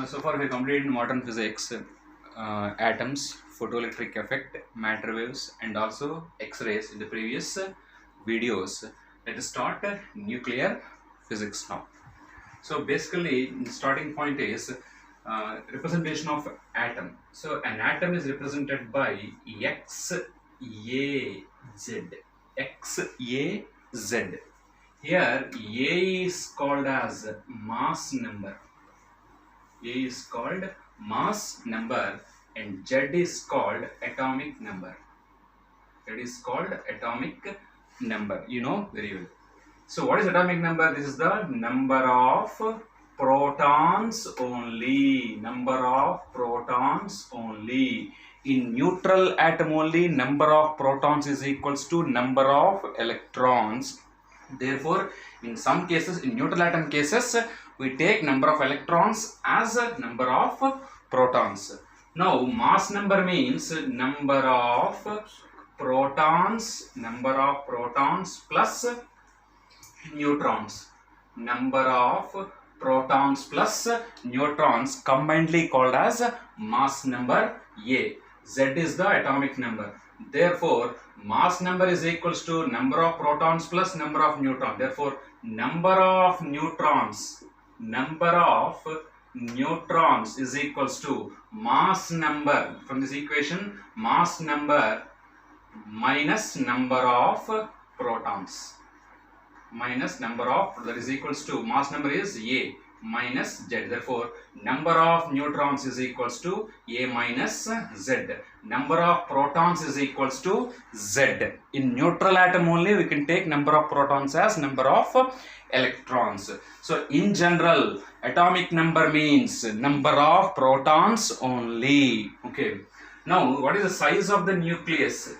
So far we completed modern physics, atoms, photoelectric effect, matter waves, and also X-rays in the previous videos. Let us start nuclear physics now. So basically, the starting point is representation of atom. So an atom is represented by X, A, Z. X, A, Z. Here, A is called as mass number. A is called mass number and Z is called atomic number. Z is called atomic number. You know very well. So what is atomic number? This is the number of protons only. Number of protons only. In neutral atom only, number of protons is equals to number of electrons. Therefore, in some cases, in neutral atom cases, we take number of electrons as a number of protons. Now, mass number means number of protons plus neutrons. Number of protons plus neutrons combinedly called as mass number A. Z is the atomic number. Therefore, mass number is equals to number of protons plus number of neutrons. Therefore, number of neutrons is equals to mass number. From this equation, mass number minus number of protons. Minus number of, that is equals to mass number is A minus Z. Therefore, number of neutrons is equals to A minus Z. Number of protons is equals to Z. In neutral atom only, we can take number of protons as number of electrons. So, in general, atomic number means number of protons only. Okay. Now, what is the size of the nucleus?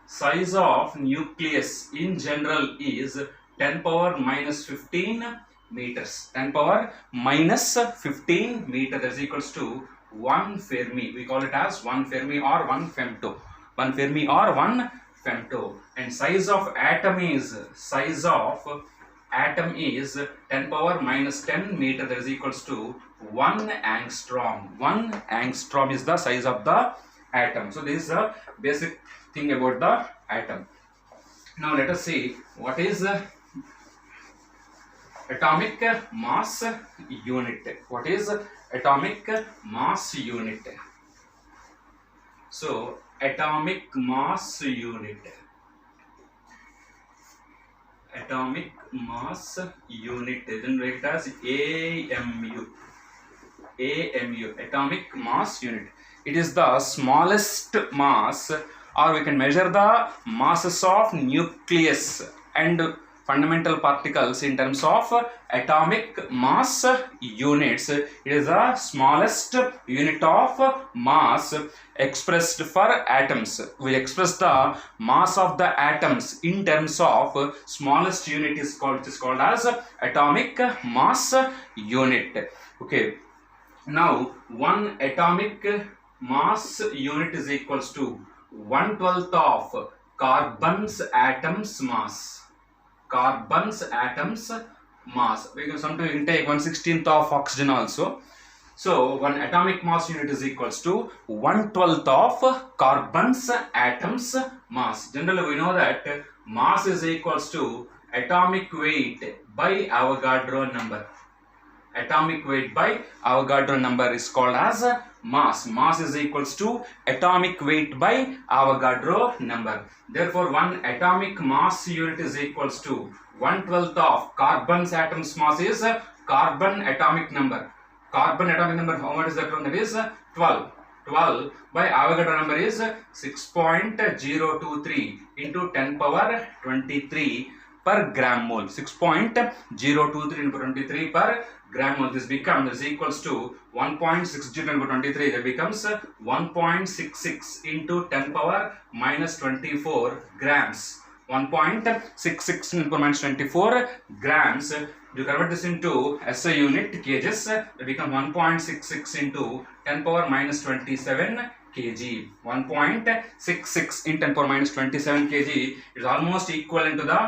Size of nucleus in general is 10 power minus 15 meters. 10 power minus 15 meters, that is equals to 1 Fermi. We call it as 1 Fermi or 1 femto. 1 Fermi or 1 femto. And size of atom is 10 power minus 10 meter, that is equals to 1 angstrom. 1 angstrom is the size of the atom. So this is a basic thing about the atom. Now let us see what is atomic mass unit. What is atomic mass unit? So atomic mass unit. Atomic mass unit, then write it as AMU. AMU, atomic mass unit. It is the smallest mass, or we can measure the masses of nucleus and fundamental particles in terms of atomic mass units. It is the smallest unit of mass expressed for atoms. We express the mass of the atoms in terms of smallest unit is called as atomic mass unit. Okay. Now, one atomic mass unit is equals to 1/12 of carbon's atoms mass. Carbon's atoms mass. We can sometimes take 1/16 of oxygen also. So, one atomic mass unit is equals to 1/12 of carbon's atoms mass. Generally, we know that mass is equals to atomic weight by Avogadro number. Atomic weight by Avogadro number is called as mass. Mass is equals to atomic weight by Avogadro number. Therefore, one atomic mass unit is equals to 1/12 of carbon's atoms mass is carbon atomic number. Carbon atomic number, how much is that one? That is 12. 12 by Avogadro number is 6.023 into 10 power 23 per gram mole. 6.023 into 23 per gram mole. This becomes equals to 1.60 into 23. That becomes 1.66 into 10 power minus 24 grams. 1.66 into minus 24 grams. You convert this into SI unit kgs. That becomes 1.66 into 10 power minus 27 kg. 1.66 in 10 power minus 27 kg is almost equivalent to the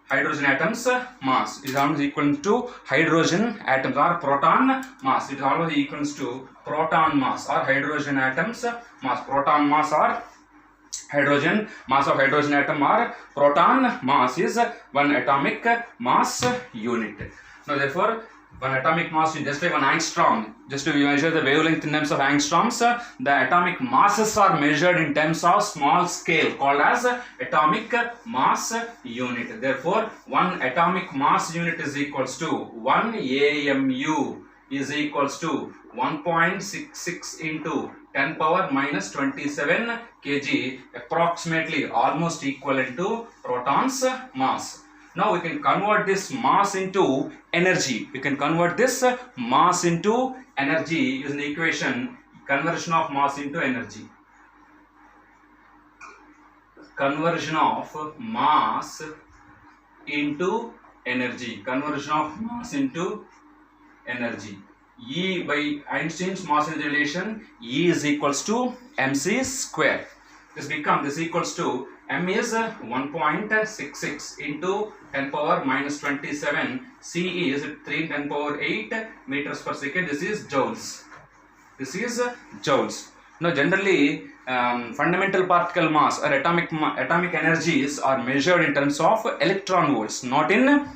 hydrogen atoms mass is always equal to hydrogen atoms or proton mass. It is always equals to proton mass or hydrogen atoms mass. Proton mass or hydrogen mass of hydrogen atom or proton mass is 1 atomic mass unit. Now therefore, 1 atomic mass is just like 1 angstrom. Just to measure the wavelength in terms of angstroms, the atomic masses are measured in terms of small scale called as atomic mass unit. Therefore, 1 atomic mass unit is equals to 1 AMU is equals to 1.66 into 10 power minus 27 kg, approximately almost equivalent to protons mass. Now we can convert this mass into energy. We can convert this mass into energy using the equation conversion of mass into energy. Conversion of mass into energy. Conversion of mass into energy. E by Einstein's mass energy relation, E is equals to mc square. This equals to m is 1.66 into 10 power minus 27. C is 3 10 power 8 meters per second. This is joules. This is joules. Now generally fundamental particle mass or atomic energies are measured in terms of electron volts, not in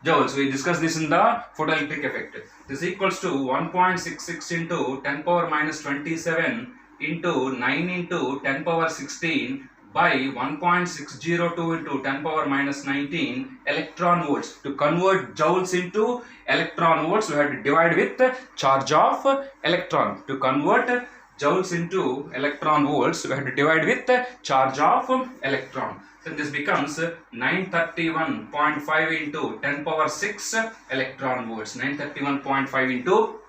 joules. We discussed this in the photoelectric effect. This equals to 1.66 into 10 power minus 27 into 9 into 10 power 16 by 1.602 into 10 power minus 19 electron volts. To convert joules into electron volts, we have to divide with charge of electron. To convert joules into electron volts, we have to divide with charge of electron. So this becomes 931.5 into 10 power 6 electron volts. 931.5 into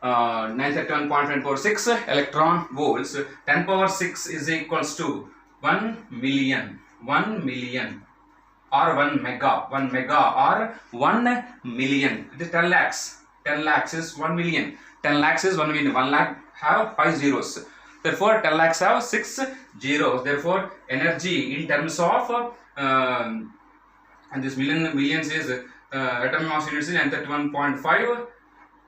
931.6 electron volts. 10 power 6 is equals to 1 million or 1 mega or 1 million. It is 10 lakhs. 10 lakhs is 1 million. 10 lakhs is 1 million. 1 lakh have 5 zeros. Therefore, 10 lakhs have 6 zeros. Therefore, energy in terms of and this millions is atomic mass units is 931.5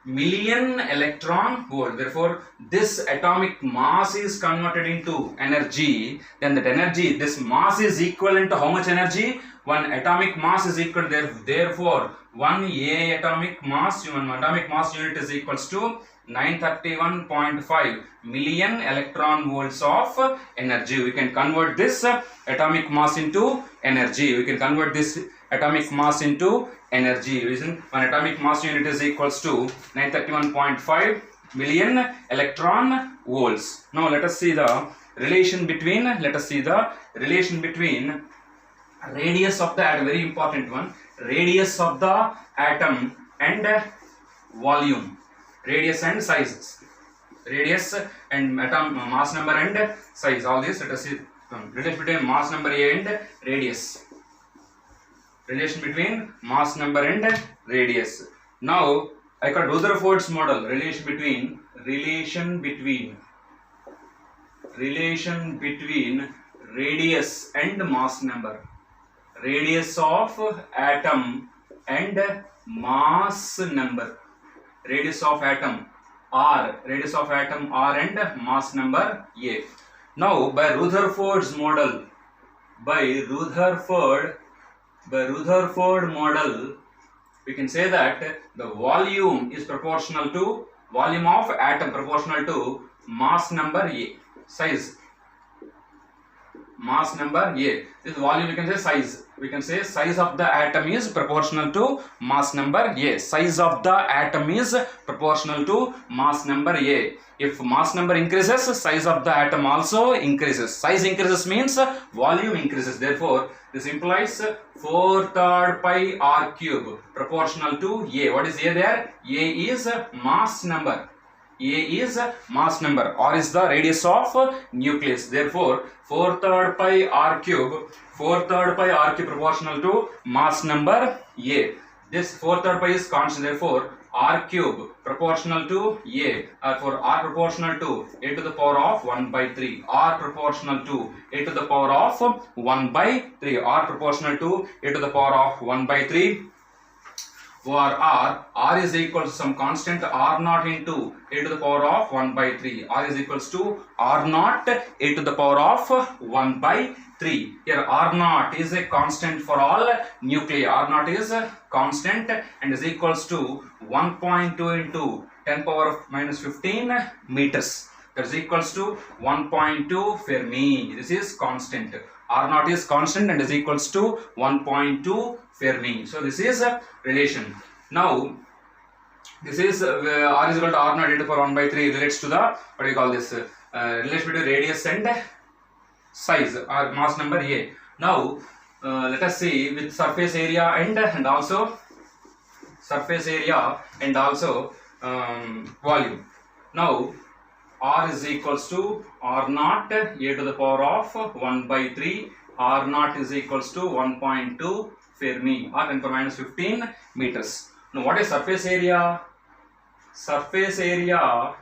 million electron volt. Therefore, this atomic mass is converted into energy. Then that energy, this mass is equivalent to how much energy? 1 atomic mass is equal. Therefore, 1 atomic mass unit is equals to 931.5 million electron volts of energy. We can convert this atomic mass into energy. We can convert this atomic mass into energy. Reason 1 atomic mass unit is equals to 931.5 million electron volts. Now let us see the relation between radius of the atom, very important one, radius of the atom and volume, radius and sizes, radius and atom mass number and size. All this let us see relation between mass number A and radius. Relation between mass number and radius. Now I got Rutherford's model. Relation between radius and mass number. Radius of atom and mass number. Radius of atom R and mass number A. Now by Rutherford's model, we can say that the volume is proportional to volume of atom proportional to mass number A. Size, mass number A. This volume we can say size. We can say size of the atom is proportional to mass number A. Size of the atom is proportional to mass number A. If mass number increases, size of the atom also increases. Size increases means volume increases. Therefore, this implies 4/3 pi r cube proportional to A. What is A there? A is mass number. A is mass number. R is the radius of nucleus. Therefore, 4/3 pi r cube proportional to mass number A. This 4/3 pi is constant. Therefore, r cube proportional to a, for r proportional to a to the power of 1 by 3, r proportional to a to the power of 1 by 3, r proportional to a to the power of 1 by 3, for r is equal to some constant r naught into a to the power of 1 by 3. R is equals to r naught a to the power of 1 by 3. Here r naught is a constant for all nuclei. R naught is a constant and is equals to 1.2 into 10 power of minus 15 meters. That is equals to 1.2 Fermi. This is constant. R naught is constant and is equals to 1.2 Fermi. So this is a relation. Now this is r is equal to r naught e to the power 1 by 3 relates to the, what do you call this, relation between radius and size or mass number a. Now let us see with surface area and also surface area and also volume. Now r is equals to r naught a to the power of 1 by 3. R naught is equals to 1.2 Fermi or 10 power minus 15 meters. Now what is surface area? Surface area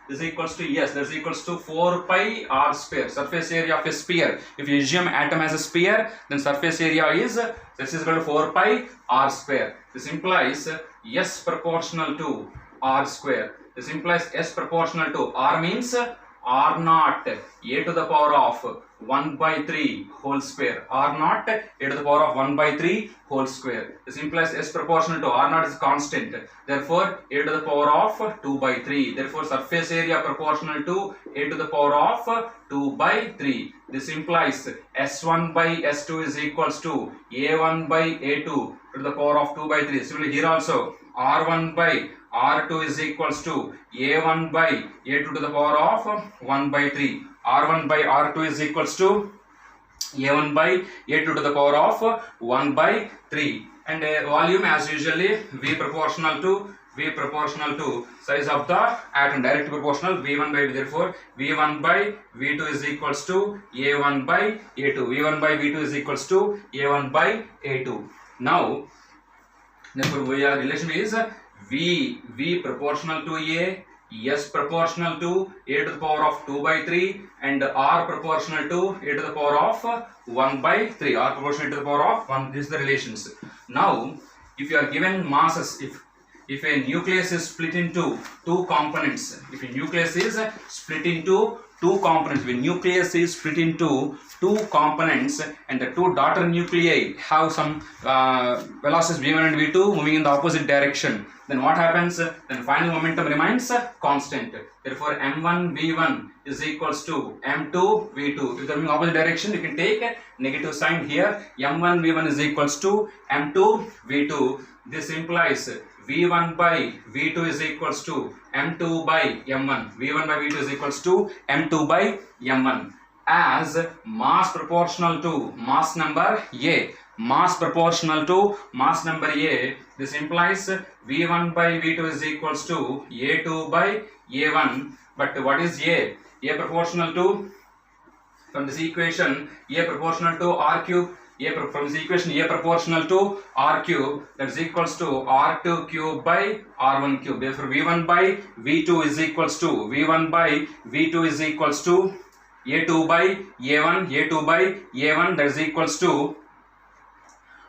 is equals to, yes, that is equals to 4 pi r square. Surface area of a sphere. If you assume atom as a sphere, then surface area is, this is equal to 4 pi r square. This implies s proportional to r square. This implies s proportional to, r means r naught a to the power of 1 by 3 whole square. R naught a to the power of 1 by 3 whole square. This implies s proportional to, r naught is constant. Therefore a to the power of 2 by 3. Therefore surface area proportional to a to the power of 2 by 3. This implies s1 by s2 is equals to a1 by a2 to the power of 2 by 3. Similarly here also r1 by r2 is equals to a1 by a2 to the power of 1 by 3. r1 by r2 is equals to a1 by a2 to the power of 1 by 3. And volume as usually v proportional to size of the atom, direct proportional v1 by v. Therefore v1 by v2 is equals to a1 by a2. v1 by v2 is equals to a1 by a2. Now therefore we are relation is v proportional to a, s proportional to a to the power of 2 by 3 and r proportional to a to the power of 1 by 3. R proportional to the power of 1. This is the relations. Now if you are given masses, if a nucleus is split into two components, if a nucleus is split into two components, when nucleus is split into two components and the two daughter nuclei have some velocities v1 and v2 moving in the opposite direction, then what happens? Then final momentum remains constant. Therefore m1 v1 is equals to m2 v2. If they are moving opposite direction, you can take a negative sign here. m1 v1 is equals to m2 v2. This implies v1 by v2 is equals to m2 by m1. v1 by v2 is equals to m2 by m1. As mass proportional to mass number a, mass proportional to mass number a, this implies v1 by v2 is equals to a2 by a1. But what is a? A proportional to, from this equation, a proportional to r cube. From this equation, a proportional to r cube, that is equals to r2 cube by r1 cube. Therefore v1 by v2 is equals to, v1 by v2 is equals to a2 by a1, a2 by a1, that is equals to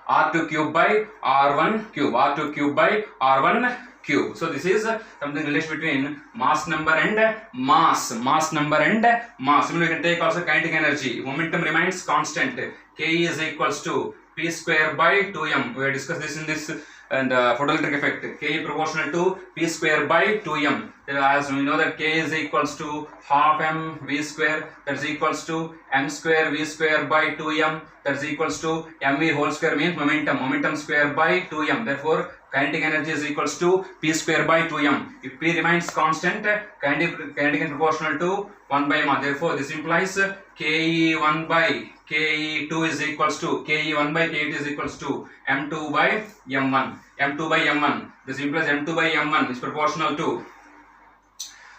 r2 cube by r1 cube, r2 cube by r1 cube. So this is something relation between mass number and mass, mass number and mass. Similarly, you can take also kinetic energy. Momentum remains constant. K is equals to p square by 2m. We have discussed this in this and photoelectric effect. K proportional to p square by 2m. As we know that K is equals to half m v square, that is equals to m square v square by 2m, that is equals to mv whole square means momentum square by 2m. Therefore kinetic energy is equals to p square by 2m. If p remains constant, kinetic is proportional to 1 by m. Therefore this implies ke1 by ke2 is equals to ke1 by ke2 is equals to m2 by m1. m2 by m1. This implies m2 by m1 is proportional to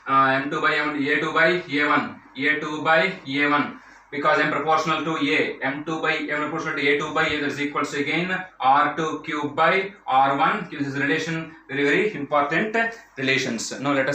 m2 by m1, a2 by a1, a2 by a1. because m proportional to a, m2 by m proportional to a2 by a, that is equals to again r2 cube by r1. This is relation, very important relations. Now let us